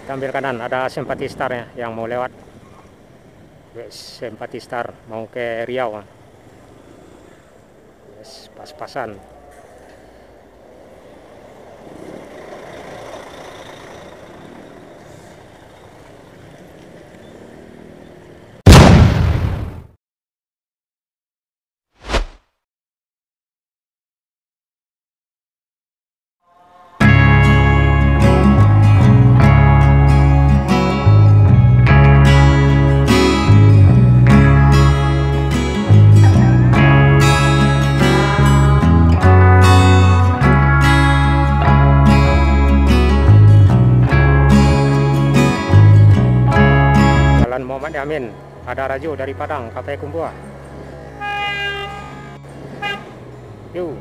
Kita ambil kanan, ada Simpati Star ya yang mau lewat. Simpati Star mau ke Riau. Yes, pas-pasan. Muhammad Yamin, ada Raju dari Padang, Kapai Kumbua. Yuk.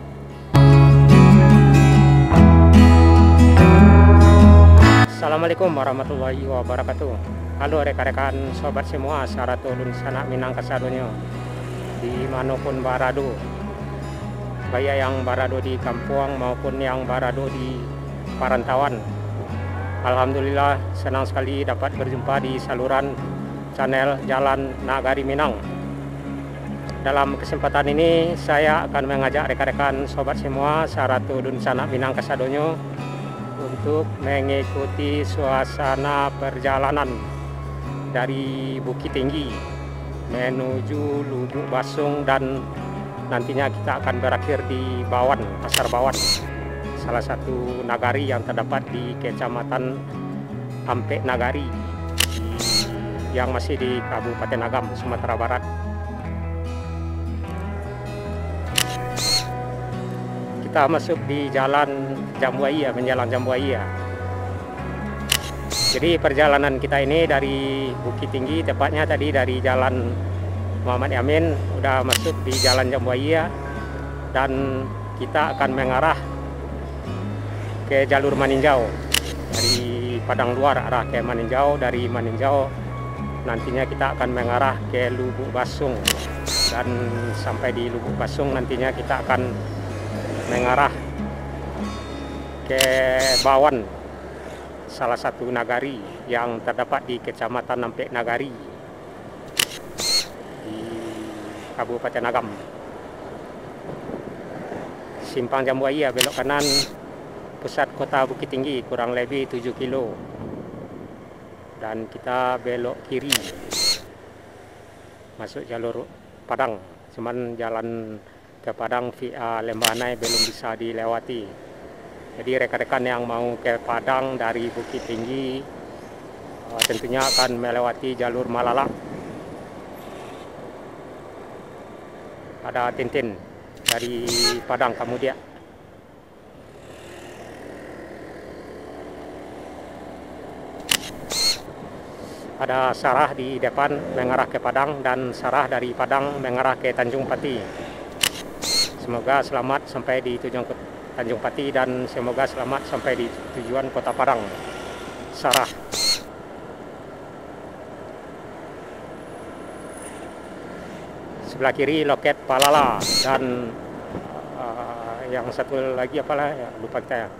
Assalamualaikum warahmatullahi wabarakatuh. Halo rekan-rekan sobat semua, Saratulun Sanak Minang Kasadonyo dimanapun barado, baik yang barado di kampung maupun yang barado di perantauan. Alhamdulillah senang sekali dapat berjumpa di saluran channel Jalan Nagari Minang. Dalam kesempatan ini saya akan mengajak rekan-rekan sobat semua Saratulun Sanak Minang Kasadonyo untuk mengikuti suasana perjalanan dari Bukit Tinggi menuju Lubuk Basung, dan nantinya kita akan berakhir di Bawan, Pasar Bawan, salah satu nagari yang terdapat di Kecamatan Ampek Nagari yang masih di Kabupaten Agam, Sumatera Barat. Kita masuk di Jalan Jambuaya, menjalan Jambuaya. Jadi perjalanan kita ini dari Bukit Tinggi, tepatnya tadi dari Jalan Muhammad Yamin, udah masuk di Jalan Jambuaya, dan kita akan mengarah ke jalur Maninjau dari Padang Luar arah ke Maninjau. Dari Maninjau nantinya kita akan mengarah ke Lubuk Basung, dan sampai di Lubuk Basung nantinya kita akan mengarah ke Bawan, salah satu nagari yang terdapat di Kecamatan Ampek Nagari di Kabupaten Agam. Simpang Jambuaya belok kanan, pusat kota Bukit Tinggi kurang lebih 7 kilo, dan kita belok kiri masuk jalur Padang. Cuman jalan ke Padang via Lembanai belum bisa dilewati. Jadi rekan-rekan yang mau ke Padang dari Bukit Tinggi tentunya akan melewati jalur Malala. Ada Tintin dari Padang kemudian. Ada Sarah di depan mengarah ke Padang, dan Sarah dari Padang mengarah ke Tanjung Pati. Semoga selamat sampai di tujuan Tanjung Pati, dan semoga selamat sampai di tujuan Kota Padang. Sarah. Sebelah kiri loket Palala, dan yang satu lagi apalah ya, lupa kita ya.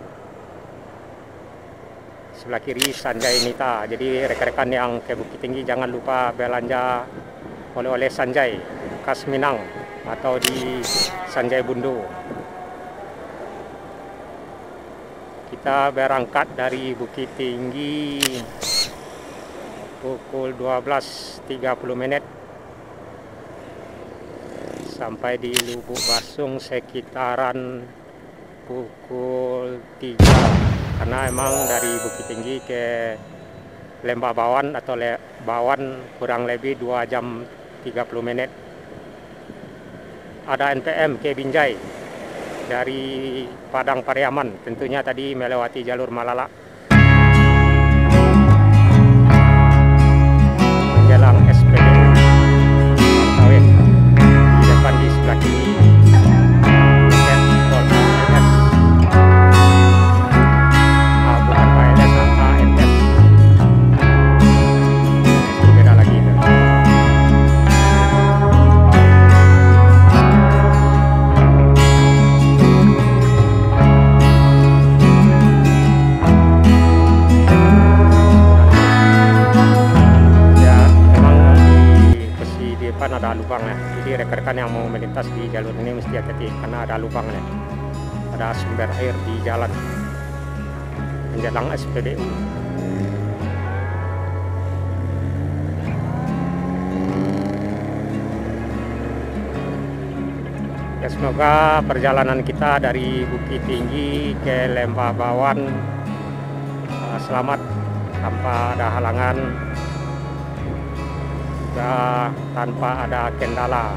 Sebelah kiri Sanjay Nita. Jadi rekan-rekan yang ke Bukit Tinggi jangan lupa belanja oleh-oleh Sanjay khas Minang atau di Sanjay Bundo. Kita berangkat dari Bukit Tinggi pukul 12.30 sampai di Lubuk Basung sekitaran pukul 3. Karena emang dari Bukit Tinggi ke Lembah Bawan atau Bawan kurang lebih 2 jam 30 menit. Ada NPM ke Binjai dari Padang Pariaman, tentunya tadi melewati jalur Malala. Menjelang SPD Martawin di depan di sebelah kiri. lubang ya. Jadi rekan-rekan yang mau melintas di jalur ini mesti hati-hati karena ada lubang ya. Ada sumber air di jalan menjelang SPBU. Ya, semoga perjalanan kita dari Bukit Tinggi ke Lembah Bawan selamat tanpa ada halangan, juga tanpa ada kendala.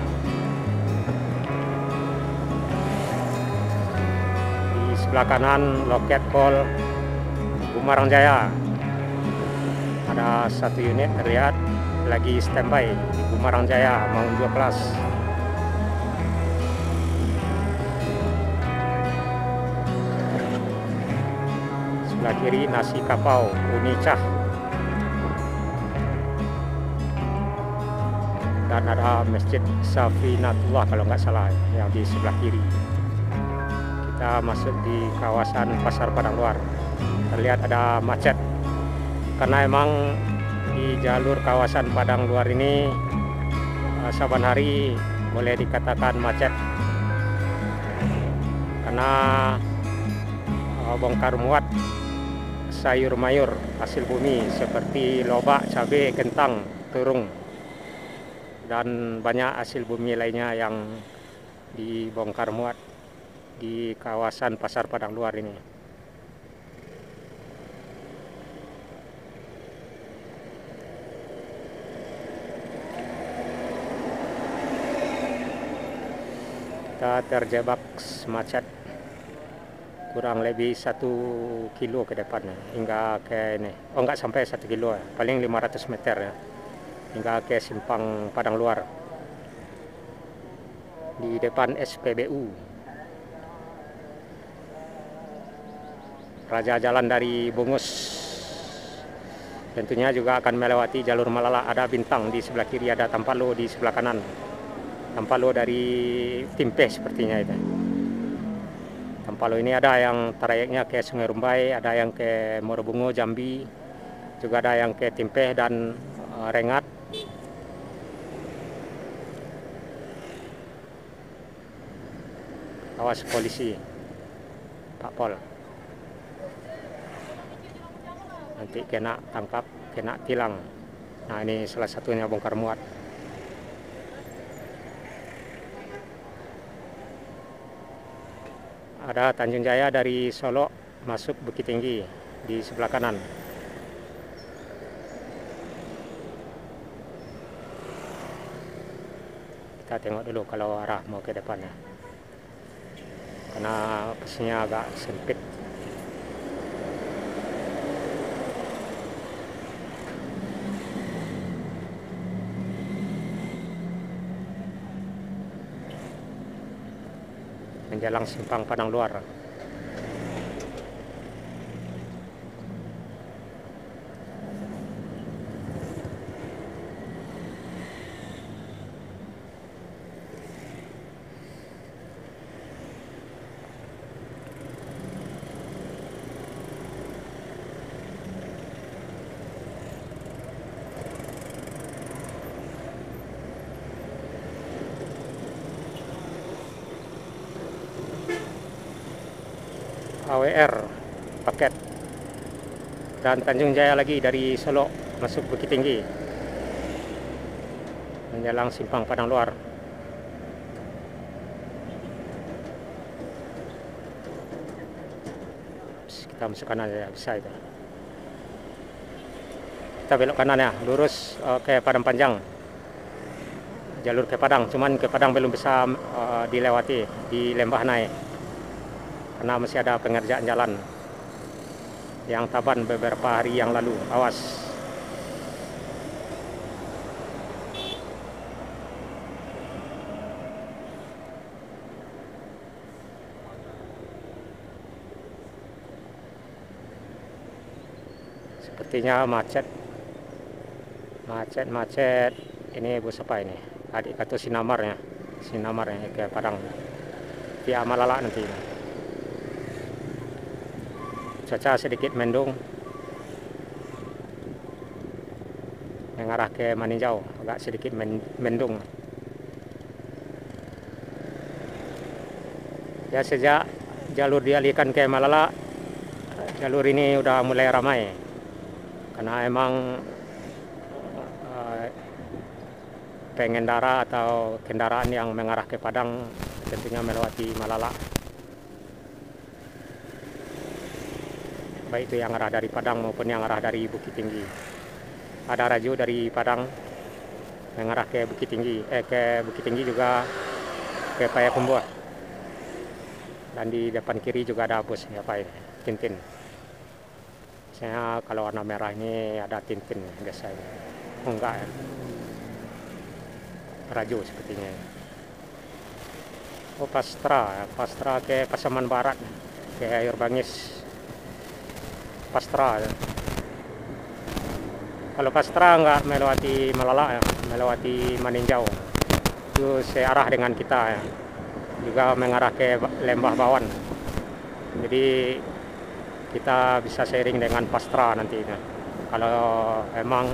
Di sebelah kanan loket Pol Bumarang Jaya ada satu unit terlihat lagi standby di Bumarang Jaya mau unjuk kelas. Sebelah kiri nasi kapau Unicah, dan ada Masjid Safinatullah kalau nggak salah yang di sebelah kiri. Kita masuk di kawasan Pasar Padang Luar. Terlihat ada macet karena emang di jalur kawasan Padang Luar ini saban hari boleh dikatakan macet karena bongkar muat sayur mayur hasil bumi seperti lobak, cabai, kentang, terung, dan banyak hasil bumi lainnya yang dibongkar muat di kawasan Pasar Padang Luar ini. Kita terjebak macet kurang lebih 1 kilo ke depannya hingga ke ini. Oh, nggak sampai 1 kilo ya, paling 500 meter ya, hingga ke simpang Padang Luar di depan SPBU. Raja jalan dari Bungus tentunya juga akan melewati jalur Malala. Ada Bintang di sebelah kiri, ada Tampalo di sebelah kanan. Tampalo dari Timpe sepertinya itu. Tampalo ini ada yang trayeknya ke Sungai Rumbai, ada yang ke Morobungo, Jambi, juga ada yang ke Timpe dan Rengat. Awas polisi, Pak Pol. Nanti kena tangkap, kena tilang. Nah, ini salah satunya bongkar muat. Ada Tanjung Jaya dari Solo masuk Bukit Tinggi di sebelah kanan. Kita tengok dulu kalau arah mau ke depannya, karena pasnya agak sempit. Menjelang simpang Padang Luar. AWR paket, dan Tanjung Jaya lagi dari Solo masuk Bukit Tinggi menjelang simpang Padang Luar. Kita masuk kanan ya, bisa itu. Kita belok kanan ya, lurus ke Padang Panjang, jalur ke Padang, cuman ke Padang belum bisa dilewati di Lembah naik karena masih ada pengerjaan jalan yang taban beberapa hari yang lalu. Awas. Sepertinya macet. Ini bus apa ini? Adik kata Sinamar ya ke Padang via Malala nanti. Cuaca sedikit mendung, yang arah ke Maninjau agak sedikit mendung. Ya sejak jalur dialihkan ke Malala, jalur ini udah mulai ramai karena emang pengendara atau kendaraan yang mengarah ke Padang tentunya melewati Malala, baik itu yang arah dari Padang maupun yang arah dari Bukit Tinggi. Ada raju dari Padang mengarah ke Bukit Tinggi, ke Bukit Tinggi juga ke Payakumbuh. Dan di depan kiri juga ada bus apa ini, Tintin. Biasanya kalau warna merah ini ada Tintin biasanya. Oh, enggak ya. Raju sepertinya. Oh, Pastra ke Pasaman Barat, ke Air Bangis. Pastra ya. Kalau Pastra enggak melewati Malala ya, melewati Maninjau. Itu searah dengan kita ya. Juga mengarah ke Lembah Bawan. Jadi kita bisa sharing dengan Pastra nantinya. Kalau emang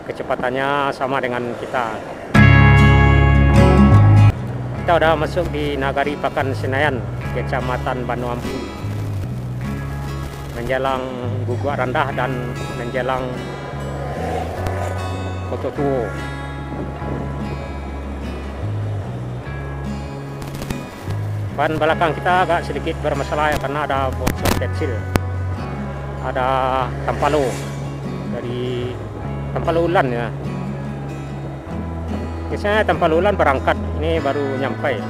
kecepatannya sama dengan kita. Kita udah masuk di Nagari Pakan Senayan, Kecamatan Banuampu. Menjelang Guguk Rendah dan menjelang Koto Tuo. Ban belakang kita agak sedikit bermasalah ya, karena ada bocor kecil. Ada tampalo dari tampalo ulan ya. Biasanya tampalo ulan berangkat, ini baru nyampe.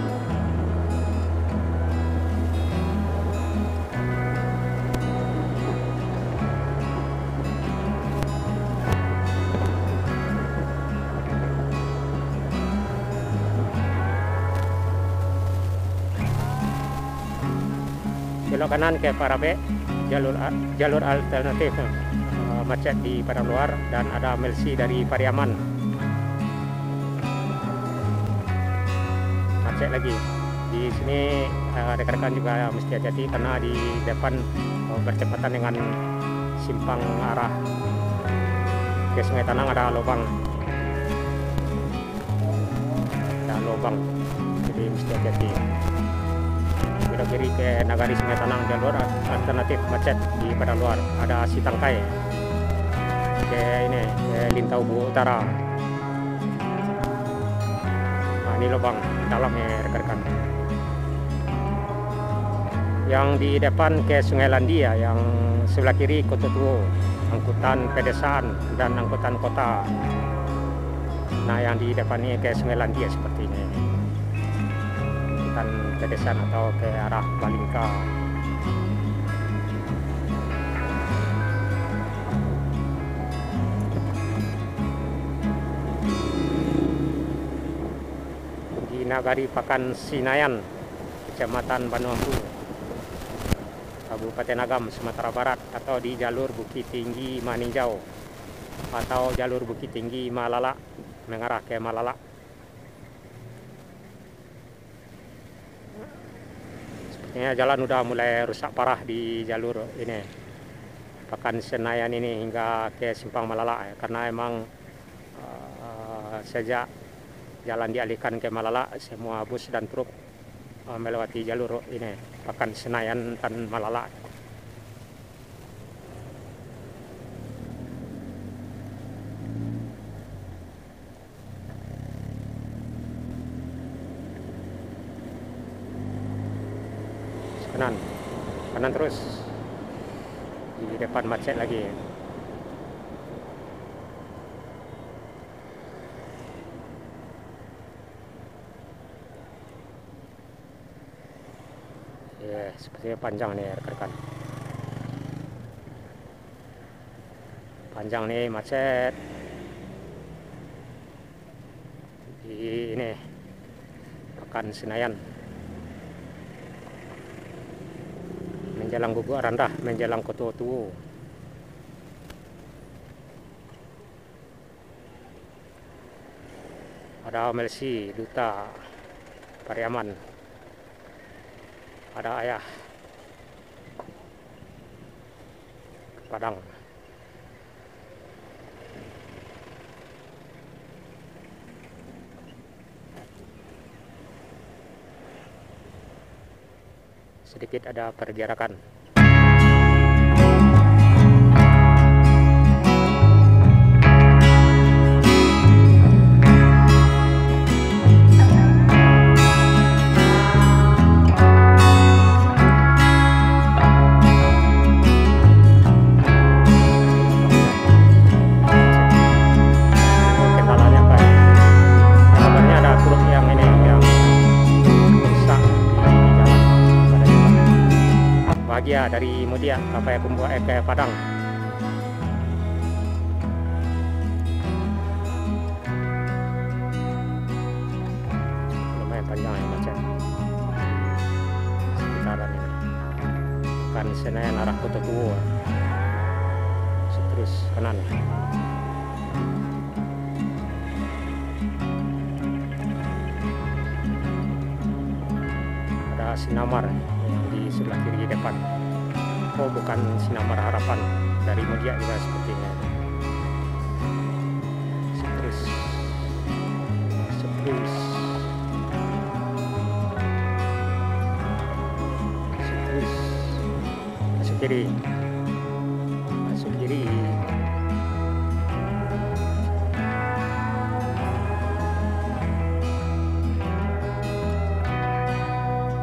Belok kanan ke Parabe, jalur alternatif, macet di Padang Luar, dan ada Melsi dari Pariaman, macet lagi. Di sini rekan-rekan juga mesti hati-hati karena di depan bertepatan dengan simpang arah ke Sungai Tanang ada lubang, jadi mesti hati-hati. Belok kiri ke Nagari Sungai Tanang, jalur alternatif macet di Padang Luar. Ada Sitangkai ke ini ke Lintau Bu Utara. Nah, ini lubang dalam ya rekan-rekan. Yang di depan ke Sungai Landia, yang sebelah kiri Koto Tuo, angkutan pedesaan dan angkutan kota. Nah, yang di depan ini ke Sungai Landia sepertinya ini. Pedesaan atau ke arah Balingka. Di Nagari Pakan Senayan, Kecamatan Banuampu, Kabupaten Agam, Sumatera Barat, atau di jalur Bukit Tinggi Maninjau atau jalur Bukit Tinggi Malala mengarah ke Malala. Jalan udah mulai rusak parah di jalur ini Pakan Senayan ini hingga ke Simpang Malala ya, karena emang sejak jalan dialihkan ke Malala, semua bus dan truk melewati jalur ini Pakan Senayan dan Malala. Kanan terus, di depan macet lagi. Ya, sepertinya panjang nih rekan-rekan. Panjang nih macet di ini Pakan Senayan. Menjelang Guguk Rendah, menjelang Koto Tuo. Ada Melsi, Duta, Pariaman. Ada Ayah, Padang. sedikit ada pergerakan. Bahagia dari Mutia sampai ke Padang. Lumayan panjang ya macet sekitaran ini. Kan Senayan arah Kota Tua, terus kanan. Ada Sinamar di sebelah kiri depan. Oh, bukan Sinamar Harapan, dari Mutia juga sepertinya. Terus masuk kiri.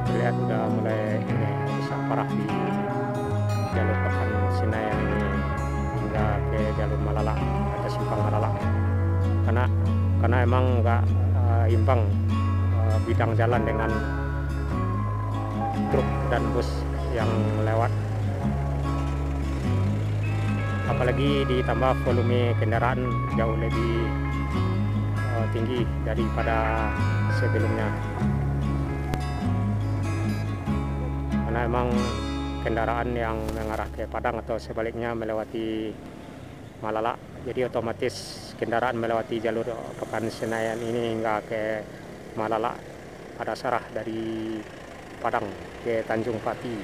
Terlihat udah mulai ini rusak parah di jalur Pekan Senayan ini hingga ke jalur Malala atau simpang Malala, karena emang nggak imbang bidang jalan dengan truk dan bus yang lewat, apalagi ditambah volume kendaraan jauh lebih tinggi daripada sebelumnya, karena emang kendaraan yang mengarah ke Padang atau sebaliknya melewati Malala, jadi otomatis kendaraan melewati jalur Pekan Senayan ini hingga ke Malala ada sarah dari Padang ke Tanjung Pati.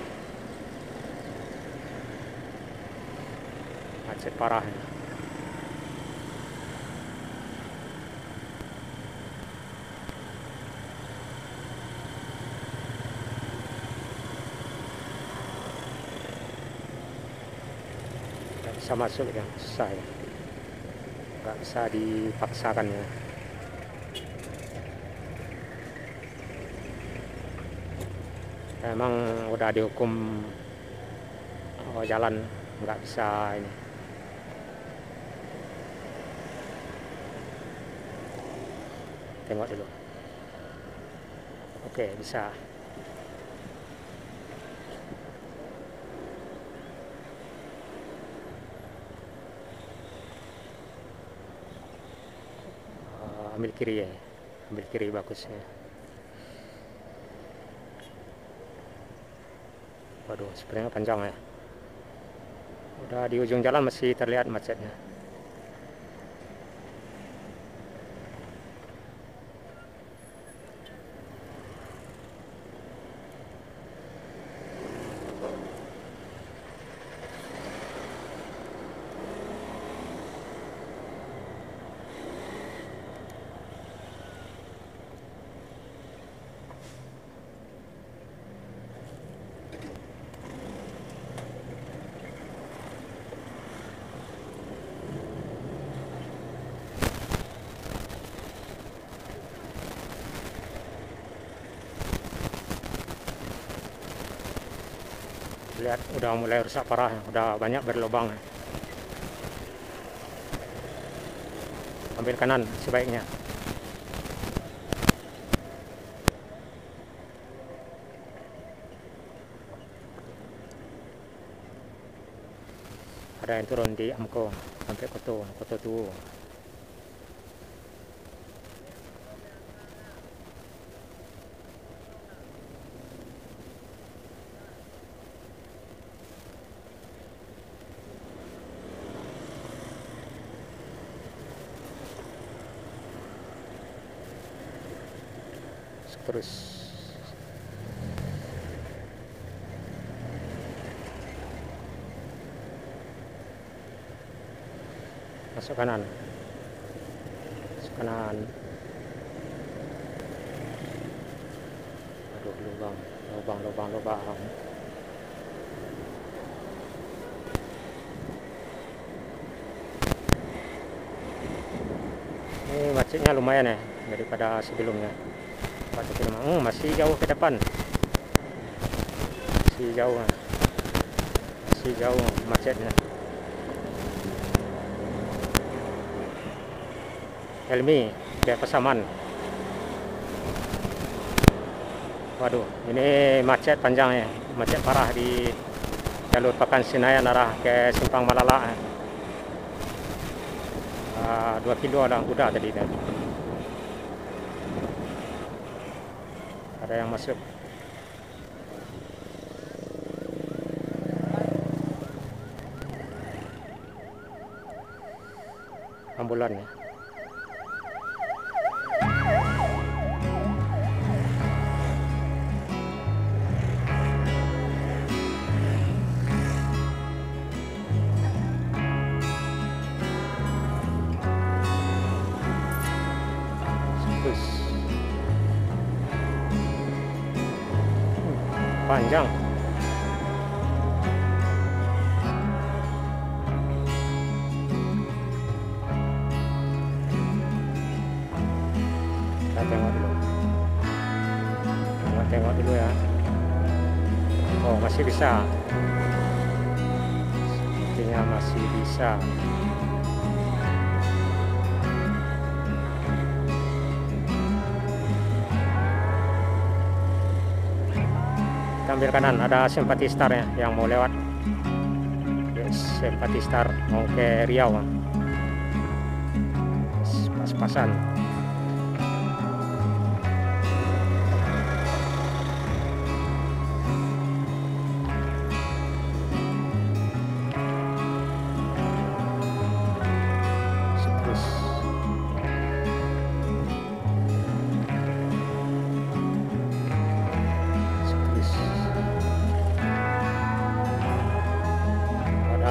Macet parah. Bisa masuk ya, susah ya, nggak bisa dipaksakan ya. Emang udah dihukum jalan, nggak bisa ini. Tengok dulu. Oke, bisa. Ambil kiri ya, ambil kiri bagus ya. Waduh, sebenarnya panjang ya. Udah di ujung jalan masih terlihat macetnya. Lihat udah mulai rusak parah, udah banyak berlubang. Ambil kanan sebaiknya. Ada yang turun di Amko sampai Kota Tua. Terus masuk kanan, aduh lubang. lubang. Ini macetnya lumayan ya daripada sebelumnya. Masih jauh ke depan, masih jauh macetnya. Helmi ke Pasaman. Waduh, ini macet panjang ya, macet parah di jalur Pakan Senayan arah ke Simpang Malala. 2 kilo udah tadi. Ada yang masuk. Ambulan ya. Panjang. Kita tengok dulu ya. Oh, masih bisa, sepertinya masih bisa. Ambil kanan, ada Simpati Star ya yang mau lewat. Yes, Simpati Star mau ke Riau. Pas-pasan.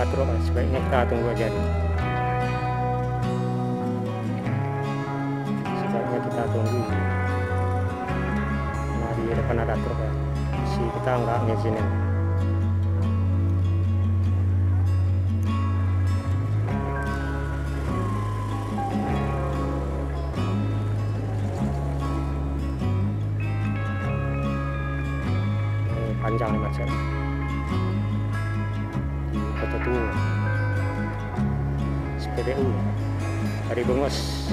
Truk, sebaiknya kita tunggu aja dulu. Sebaiknya kita tunggu. Nah, di depan ada truk ya, si kita nggak ngizinin. Ini panjang nih macet. SPBU dari Bungos.